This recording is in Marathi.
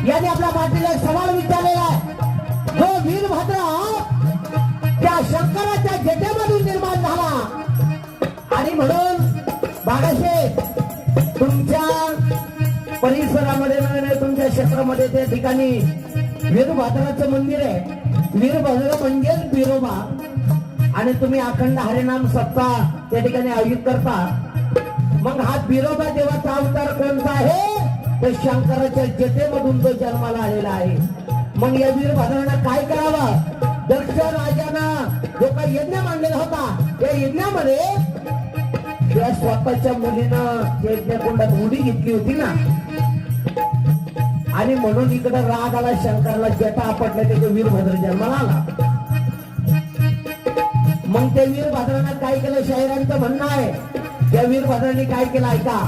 यांनी आपल्या मातीला एक सवाल विचारलेला आहे. जो वीरभद्र त्या शंकराच्या जटेमधून निर्माण झाला आणि म्हणून बाळाशे तुमच्या परिसरामध्ये नाही, तुमच्या क्षेत्रामध्ये त्या ठिकाणी वीरभद्राचं मंदिर आहे. वीरभद्र म्हणजेच बिरोबा आणि तुम्ही अखंड हरिनाम सप्ताह त्या ठिकाणी आयोजित करता. मग हा बिरोबा देवाचा अवतार कोणता आहे? तर शंकराच्या जटेमधून तो जन्माला आलेला आहे. मग या वीरभद्रांना काय करावं? दक्ष राजानं जो काही यज्ञ मांडलेला होता त्या यज्ञामध्ये त्या स्वतःच्या मुलीनं यज्ञकुंडात उडी घेतली होती ना, आणि म्हणून इकडे राग आला शंकरला, जटा आपटला, त्याचे वीरभद्र जन्माला आला. मग त्या वीरभद्रांना काय केलं? शाहिरांचं म्हणणं आहे त्या वीरभद्रांनी काय केलं ऐका.